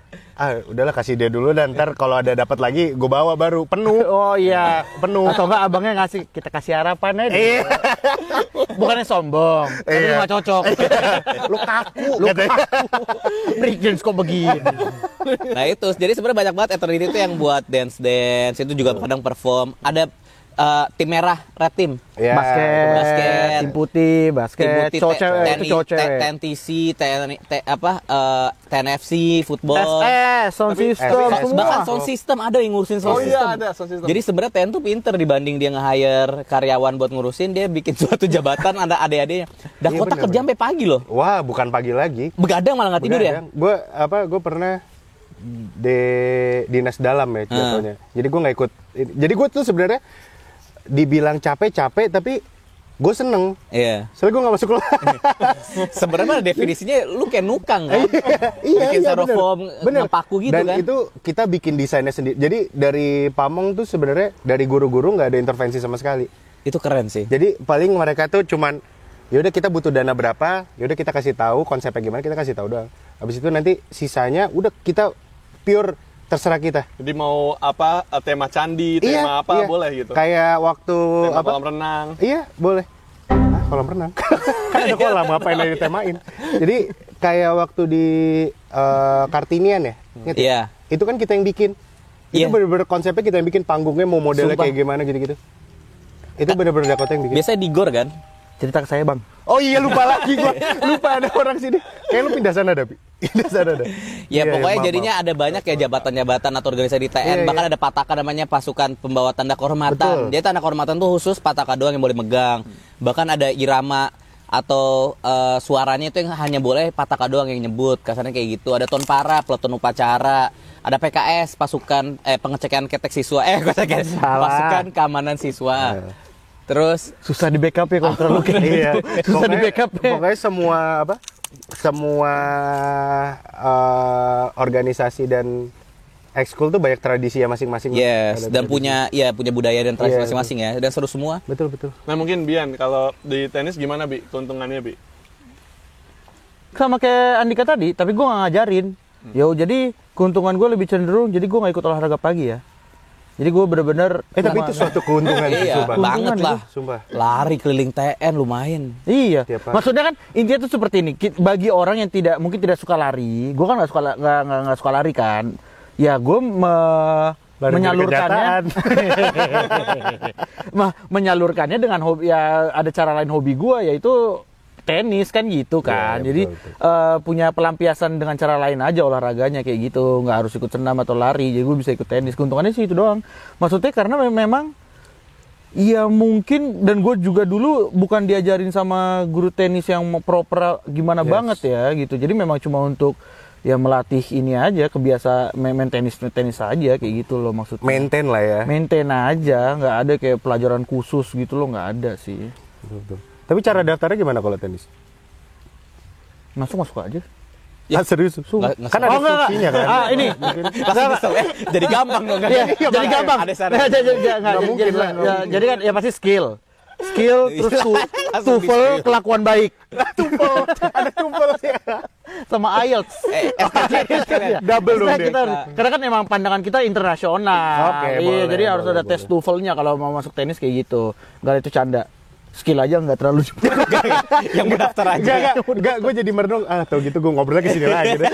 Udahlah kasih dia dulu dan ntar kalau ada dapat lagi gue bawa baru penuh. Oh iya, Penuh. Atau enggak abangnya ngasih, kita kasih harapan aja. Iya. Bukannya sombong, tapi Iya. nggak cocok. Lu kaku Lu katanya. Breakdance kok begini. Nah itu, jadi sebenarnya banyak banget eternity itu yang buat dance itu juga kadang perform. Ada tim merah, red team. Iya, basket. Tim putih, basket, Tim putih, cowok cewek, itu cowok cewek. TNTC, TNFC, football. Sound system, SS. semua. Bahkan sound system ada yang ngurusin sound Oh system. iya, ada sound system. Jadi sebenarnya TN tuh pinter dibanding dia nge-hire karyawan buat ngurusin, dia bikin suatu jabatan ada adik-adiknya. Dakota bener, kerja sampai pagi loh. Wah, bukan pagi lagi. Begadang malah nggak tidur ya. Gue pernah di dinas dalam ya jatuhnya. Jadi gue nggak ikut. Jadi gue tuh sebenarnya dibilang capek tapi gue seneng. Iya. Soalnya gue nggak masuk kelas. Sebenarnya definisinya lu kayak nukang kan. Iya, Bikin styrofoam bener. ngepaku gitu Dan kan. itu kita bikin desainnya sendiri. Jadi dari Pamong tuh sebenarnya dari guru-guru nggak ada intervensi sama sekali. Itu keren sih. Jadi paling mereka tuh cuman yaudah kita butuh dana berapa, yaudah kita kasih tahu konsepnya gimana, kita kasih tahu doang. Habis itu nanti sisanya udah kita pure terserah kita. Jadi mau apa tema candi, tema apa boleh gitu. Kayak waktu Tema apa? kolam renang. Iya, boleh. Kolam renang. Kan ada kolam, ngapain yang ditemain. Jadi kayak waktu di Kartinian ya. Ingat ya? Iya. Itu kan kita yang bikin. Itu Iya. bener-bener konsepnya kita yang bikin, panggungnya mau modelnya Sumpah. kayak gimana gitu-gitu. Itu bener-bener Dakota yang bikin. Biasanya di gor kan. Cerita ke saya, Bang. Oh iya, lupa lagi gua. Lupa ada orang sini. Kayak lu pindah sana dah, Pi. Pindah sana dah. Ya Iya, pokoknya maaf, jadinya ada banyak ya jabatan-jabatan atau organisasi di TN. Iya, Bahkan iya. ada Pataka namanya pasukan pembawa tanda kehormatan. Betul. Dia tanda kehormatan tuh khusus Pataka doang yang boleh megang. Bahkan ada irama atau suaranya itu yang hanya boleh Pataka doang yang nyebut. Kasarnya kayak gitu. Ada Tonpara, peleton upacara. Ada PKS, pasukan pengecekan ketek siswa. Pasukan keamanan siswa. Terus Susah di backup ya kalau terlalu kayak Iya. gitu. Susah di backup ya. Pokoknya semua apa? Semua organisasi dan ekskul tuh banyak tradisinya masing-masing. yes, Ada dan tradisi. punya budaya dan tradisi Iya, masing-masing ya. Dan seru semua. Betul, betul. Nah mungkin Bian, kalau di tenis gimana Bi? Keuntungannya Bi? Sama kayak Andika tadi, tapi gue nggak ngajarin. Jadi keuntungan gue lebih cenderung, jadi gue nggak ikut olahraga pagi ya. Jadi gue bener-bener Tapi itu suatu keuntungan sih, Iya, sumpah. banget lah. Sumpah. Lari keliling TN lumayan. Iya, Tiap hari. maksudnya kan intinya tuh seperti ini. Bagi orang yang mungkin tidak suka lari, gue kan nggak suka lari kan. Ya gue Lari menyalurkannya, dari menyalurkannya dengan hobi. Ya ada cara lain hobi gue, yaitu tenis kan gitu kan. Iya, Jadi betul. punya pelampiasan dengan cara lain aja olahraganya kayak gitu. Nggak harus ikut senam atau lari. Jadi gue bisa ikut tenis. Keuntungannya sih itu doang. Maksudnya karena memang iya mungkin, dan gue juga dulu bukan diajarin sama guru tenis yang proper gimana banget ya gitu. Jadi memang cuma untuk ya melatih ini aja, kebiasa main tenis aja kayak gitu loh maksudnya. Maintain lah ya. Maintain aja, nggak ada kayak pelajaran khusus gitu loh, nggak ada sih. Betul. Tapi cara daftarnya gimana kalau tenis? Masuk aja. Ah, serius? Nggak- nggak Kan ada enggak. instruksinya kan? Ini. Langsung kesel ya. Jadi gampang dong kan. Iya, jadi gampang. Ada syarat. Nggak mungkin lah, nggak mungkin. jadi kan ya pasti skill, terus Langsung TOEFL, di-skill. kelakuan baik, Ada tumpul sih. sama IELTS. Double dong Nah, dia. karena kan emang pandangan kita internasional. Oke, Iya, boleh, jadi harus ada boleh, tes TOEFL-nya kalau mau masuk tenis kayak gitu. Enggak itu canda. Skill aja nggak terlalu Yang mau daftar aja. Enggak, gue jadi merenung. Tau gitu gue ngobrol ke sini lagi deh.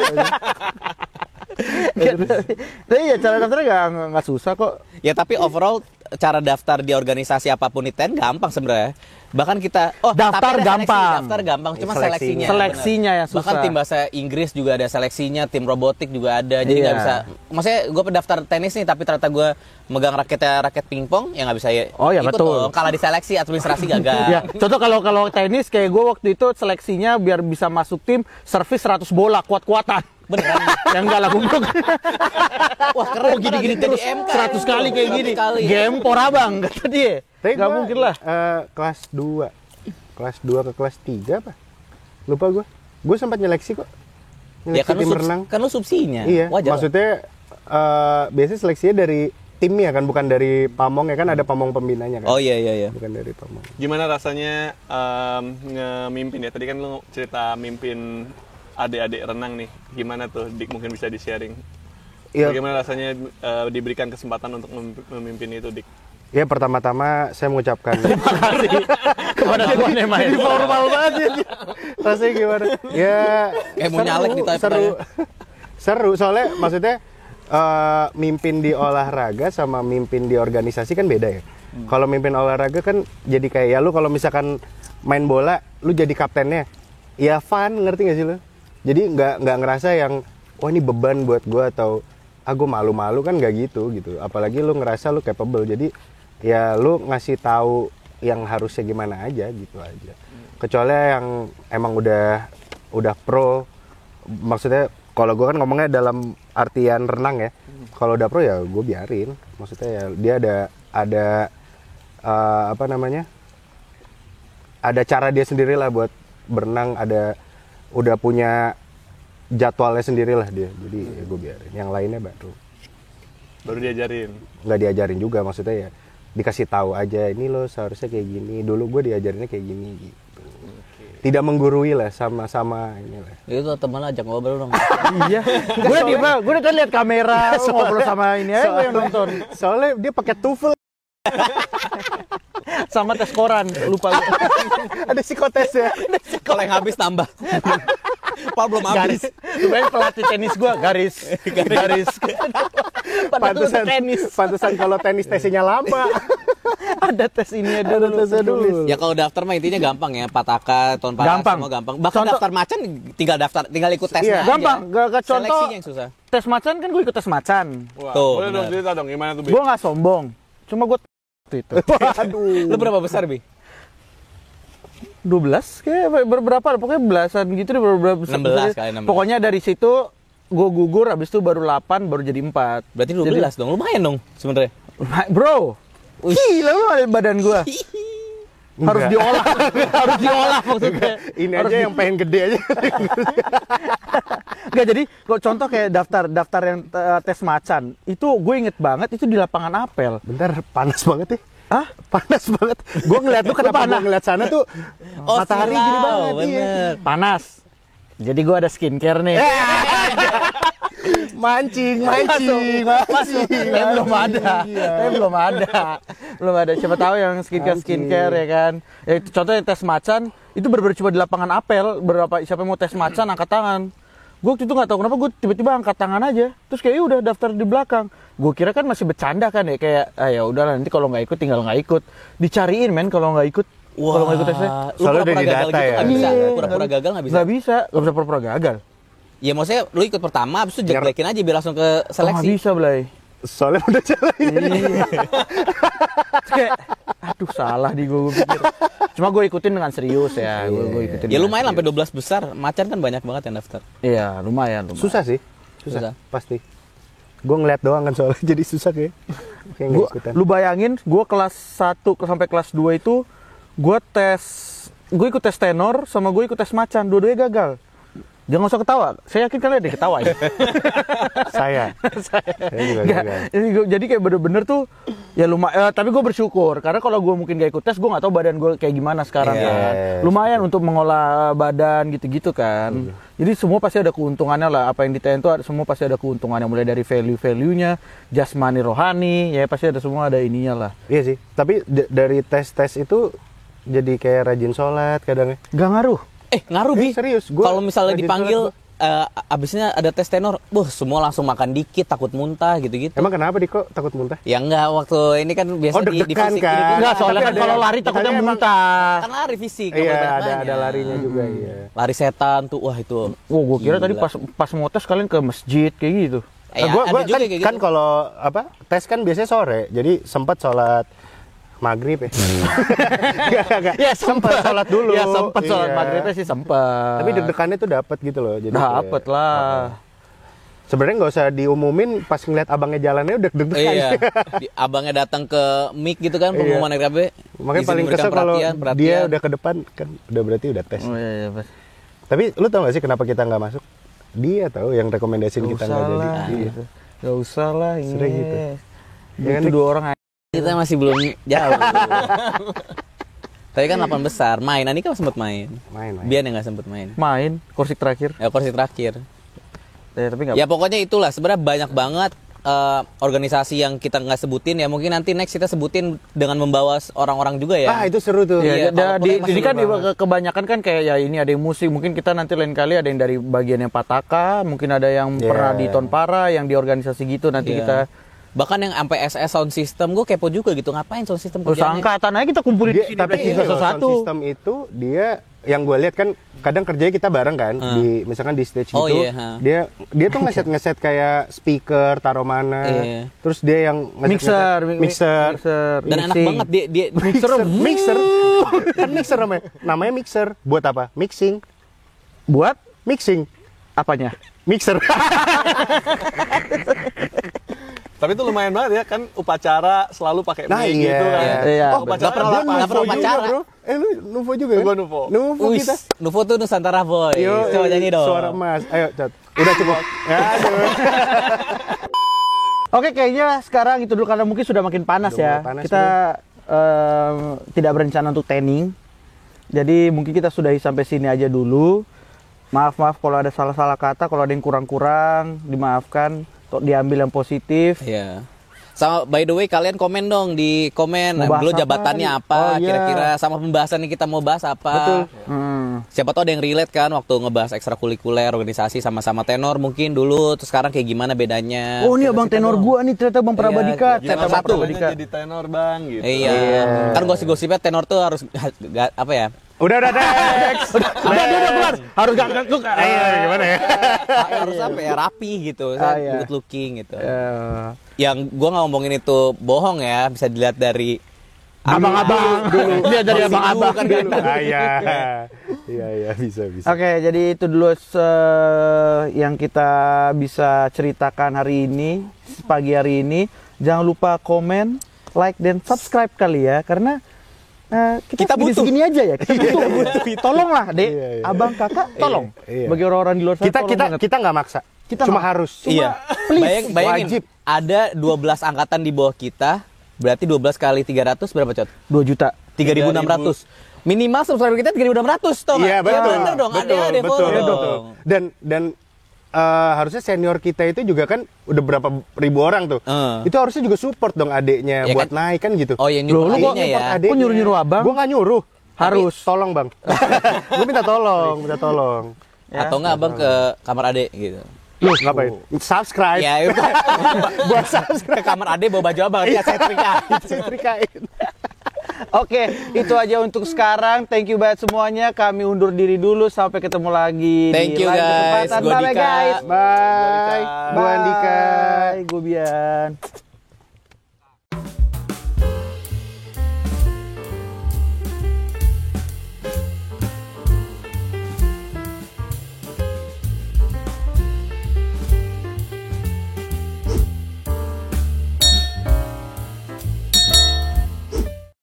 Tapi ya cara daftarnya nggak susah kok. Ya tapi overall cara daftar di organisasi apapun di TN gampang sebenarnya. Bahkan kita Daftar tapi ada seleksi. gampang. Daftar gampang, cuma Seleksinya. seleksinya. Seleksinya benar. yang susah. Bahkan tim bahasa Inggris juga ada seleksinya, tim robotik juga ada. Jadi nggak Iya. bisa. Maksudnya gue pendaftar tenis nih, tapi ternyata gue megang raket pingpong, ya nggak bisa ya. Oh, ya, ikut betul. dong. Kalah di seleksi, administrasi gagal. Ya, contoh kalau tenis kayak gue waktu itu seleksinya biar bisa masuk tim servis 100 bola kuat-kuatan. Beneran. Yang enggak lah goblok. Wah keren. Oh gini-gini jadi terus MK. 100 kali kayak 100 gini. kali. Gempor abang kata dia. Tapi Gak gua, mungkin lah. Kelas 2. Kelas 2 ke kelas 3 apa? Lupa gue. Gue sempat nyeleksi kok. Ya Nyeleksi kan tim lu, renang. kan lu subsidinya. Iya, Wajar. maksudnya biasanya seleksinya dari timnya kan, bukan dari pamong ya kan, ada pamong pembinanya kan. Oh iya iya iya. Bukan dari pamong. Gimana rasanya ngemimpin ya? Tadi kan lu cerita mimpin adik-adik renang nih. Gimana tuh? Dik mungkin bisa di-sharing. Iya. Bagaimana rasanya diberikan kesempatan untuk memimpin itu, Dik? Ya pertama-tama saya mengucapkan Kepada Tuhan yang Maha Esa. formal banget ya. Rasanya gimana? Ya Kayak mau nyalek di type seru. Seru soalnya maksudnya mimpin di olahraga sama mimpin di organisasi kan beda ya. Kalau mimpin olahraga kan jadi kayak ya lu kalau misalkan main bola lu jadi kaptennya. Ya fun, ngerti gak sih lu? Jadi nggak ngerasa yang wah ini beban buat gua atau gue malu-malu kan nggak gitu. Apalagi lu ngerasa lu capable. Jadi ya lu ngasih tahu yang harusnya gimana aja gitu aja. Kecuali yang emang udah pro, maksudnya kalau gue kan ngomongnya dalam artian renang ya. Kalau udah pro ya gue biarin. Maksudnya ya dia ada apa namanya? Ada cara dia sendiri lah buat berenang, udah punya jadwalnya sendiri lah dia. Jadi ya gue biarin. Yang lainnya Baru diajarin. Nggak diajarin juga, maksudnya ya dikasih tahu aja ini lo seharusnya kayak gini, dulu gue diajarinnya kayak gini gitu. Tidak menggurui lah, sama-sama inilah. Itu teman ajak ngobrol dong. Iya. Gue udah kan lihat kamera, lu ngobrol sama ini aja yang nonton. Soalnya dia pakai TOEFL. Sama tes koran, lupa gue. Ada psikotes ya. Kalau yang habis tambah. Pak belum habis. Garis. Lu bayangin pelatih tenis gue, garis. Pantesan kalau tenis tesnya lama. Ada tes ini ada tesnya dulu. Ya kalau daftar mah intinya gampang ya, Pataka, Ton Para, Gampang. semua gampang. Bahkan Contoh- daftar macan tinggal ikut tesnya Iya, aja. gampang. Gak contoh Seleksinya yang susah. tes macan kan gue ikut tes macan. Wah, Tuh, boleh dong benar. cerita dong gimana tuh, Bi? Gue nggak sombong, cuma gue itu. Waduh. Lu berapa besar, Bi? 12 kayak berapa pokoknya belasan gitu deh, berapa 16 kali, 16. Pokoknya dari situ gue gugur, habis itu baru 8 baru jadi 4. Berarti 12 dong. Lumayan dong sebenarnya. Bro. Gila lu ada badan gue. Harus diolah. Harus diolah maksudnya. Ini aja yang pengen gede aja. Enggak, jadi kok contoh kayak daftar yang tes macan. Itu gue inget banget itu di lapangan apel. Bentar, panas banget ya. Hah? Panas banget. Gue ngeliat lu kenapa gue ngeliat sana tuh matahari silau, gini banget. Iya. bener. Panas. Jadi gue ada skincare nih. Mancing. Tapi belum ada. Tapi belum ada. Siapa tahu yang skincare ya kan. Ya, itu contohnya tes macan itu benar-benar cuma di lapangan apel. Siapa yang mau tes macan angkat tangan. Gue waktu itu nggak tahu kenapa gue tiba-tiba angkat tangan aja. Terus kayak udah daftar di belakang. Gue kira kan masih bercanda kan ya, kayak ya udah nanti kalau nggak ikut tinggal nggak ikut. Dicariin men kalau nggak ikut. Kalau nggak ikut tesnya. Lu Soalnya pura-pura udah gagal didata gitu ya? nggak bisa. Iya. Pura-pura gagal nggak bisa. Nggak bisa pura-pura gagal. Ya maksudnya lu ikut pertama, habis itu jelekin aja biar langsung ke Oh, nggak seleksi. bisa Blay. Soalnya udah jalan. Terus kayak aduh salah di gue pikir. Cuma gue ikutin dengan serius ya. Gue ikutin. Ya dengan lumayan sampai serius. 12 besar. Macan kan banyak banget yang daftar. Iya, lumayan. Susah sih. Susah. Pasti. Gue ngeliat doang kan soalnya jadi susah kayak. Kayak nggak ikutan. Lu bayangin, gue kelas 1 sampai kelas 2 itu gue ikut tes tenor sama gue ikut tes macan, dua-duanya gagal. Jangan usah ketawa, saya yakin kalian ada ketawa ya. Saya juga Nggak, gagal. jadi kayak bener-bener tuh ya lumayan, tapi gue bersyukur karena kalau gue mungkin gak ikut tes, gue nggak tahu badan gue kayak gimana sekarang kan. Lumayan untuk mengolah badan gitu-gitu kan. Jadi semua pasti ada keuntungannya lah, apa yang ditain tuh semua pasti ada keuntungannya, mulai dari value-nya, jasmani rohani, ya pasti ada semua ada ininya lah. Iya sih. Tapi dari tes-tes itu jadi kayak rajin sholat kadang ya. Gak ngaruh. Ngaruh Bi. Serius, Kalau misalnya rajin dipanggil sholat abisnya ada tes tenor, semua langsung makan dikit, takut muntah gitu-gitu. Emang kenapa Diko takut muntah? Ya enggak, waktu ini kan biasa di deg-degan fisik kan? gitu. Enggak, soalnya Tapi kan ada kalau yang- lari takutnya katanya emang- muntah. Kan lari fisik. nggak Iya, boleh ada banyak-banyak. larinya juga iya. Lari setan tuh, wah itu. Oh, gue kira tadi Gila. pas mau tes kalian ke masjid kayak gitu. Ya, Gua ada juga kan, kayak kan gitu. kalau apa tes kan biasanya sore, jadi sempat sholat maghrib ya. Enggak. Ya Sempat sholat dulu. Ya sempet sholat Iya. maghribnya sih sempet. Tapi deg-degannya tuh dapat gitu loh. Jadi Dapet kayak- lah. Sebenarnya nggak usah diumumin, pas ngeliat abangnya jalannya udah deg-degan. Iya. Abangnya datang ke mic gitu kan pengumuman RKB. Makanya Izin paling memberikan kesel kalau perhatian. dia udah ke depan kan udah berarti udah tes. Oh iya, pas. Tapi lu tau gak sih kenapa kita nggak masuk? Dia tahu yang rekomendasiin Gak kita usah nggak jadi. lah, Iya. gitu. Gak usah lah ini. Sering gitu. Ya kan, Itu Dik? 2 orang aja. Kita masih belum jauh. Tadi kan 8 besar, main. Ani kan sempat main. Main. Biar yang nggak sempat main. Main kursi terakhir. Ya kursi terakhir. Tapi nggak. Ya pokoknya itulah sebenarnya banyak banget organisasi yang kita nggak sebutin ya, mungkin nanti next kita sebutin dengan membawa orang-orang juga ya. Ah, itu seru tuh. Ya, Iya, kalau ini kan banget. kebanyakan kan kayak ya ini ada yang musik, mungkin kita nanti lain kali ada yang dari bagian yang pataka, mungkin ada yang Iya. pernah di Tonpara, yang di organisasi gitu nanti Iya. kita Bahkan yang sampai SS sound system gue kepo juga gitu, ngapain sound system kerjaannya? angkatan aja kita kumpulin di sini Tapi berarti ini loh, sound satu-satu. system itu dia yang gue lihat kan kadang kerjanya kita bareng kan di misalkan di stage Oh, gitu iya, ha. dia tuh ngeset kayak speaker taruh mana Iya. terus dia yang Mixer. Dan enak mixing. banget dia mixer kan mixer namanya mixer buat apa mixing Buat mixing apanya? mixer Tapi itu lumayan banget ya kan upacara selalu pakai Nah, mic iya. gitu kan. Iya. Oh, upacara Nggak pernah apa? nggak pernah Nuvo juga, upacara. bro. Lu Nuvo juga kan? Gua Nuvo. Nuvo Wih, kita. Nuvo tuh Nusantara boy. Yo, Coba nyanyi dong. Suara emas. Ayo, Cat. Udah cukup. Aduh. Oke, kayaknya sekarang itu dulu karena mungkin sudah makin panas Udah ya. mulai panas, Kita tidak berencana untuk tanning. Jadi mungkin kita sudahi sampai sini aja dulu. Maaf kalau ada salah-salah kata, kalau ada yang kurang-kurang dimaafkan, diambil yang positif. Iya. Sama by the way kalian komen dong di komen Mau bahas dulu apa jabatannya nih? apa Oh, iya. kira-kira sama pembahasan yang kita mau bahas apa. Betul. Siapa tahu ada yang relate kan waktu ngebahas ekstrakurikuler organisasi sama-sama tenor mungkin dulu terus sekarang kayak gimana bedanya. Oh, ini abang tenor gua nih ternyata Bang Prabadika. Iya, tenor Gimana satu. perbedaannya jadi tenor bang gitu. Iya. Kan gosip-gosipnya tenor tuh harus apa ya? Udah, next. Udah keluar. Harus gak ngekuk. Ayo, gimana ya? Harus apa ya? Rapi gitu, iya. good looking gitu. Yang gua nggak ngomongin itu bohong ya, bisa dilihat dari Abang-abang dulu. Dia dari abang-abang kan dulu. Ah, iya. Iya, bisa. Oke, jadi itu dulu yang kita bisa ceritakan hari ini, pagi hari ini. Jangan lupa komen, like, dan subscribe kali ya, karena kita butuh. segini aja ya. Kita butuh. Tolonglah, Dek. Iya, iya. Abang, kakak, tolong. Iya. Bagi orang-orang di luar sana, tolong banget. Kita nggak maksa. Kita Cuma nggak- harus. Iya. please, Bayangin wajib. ada 12 angkatan di bawah kita, berarti 12 kali 300 berapa, Cot? 2 juta. 3.600. Minimal subscriber kita 3.600 toh. Iya, betul. Bener dong, ada betul. follow dong. Dan harusnya senior kita itu juga kan udah berapa ribu orang tuh. Itu harusnya juga support dong adeknya Ya buat kan? naik kan gitu. Oh, yang Loh, nyuruh lu kok adeknya ya. Kok nyuruh-nyuruh abang? Gue nggak nyuruh. Harus. Tapi tolong bang. Gue minta tolong. Atau enggak abang ke kamar adek gitu. Lu ngapain? Subscribe. Ya, itu Buat subscribe. ke kamar adek bawa baju abang dia setrika. Setrikain. Oke, itu aja untuk sekarang. Thank you banget semuanya. Kami undur diri dulu. Sampai ketemu lagi Thank di you, lain guys. kesempatan. Gua Bye, Dika. guys. Bye. Gua Andika. Gue Bian.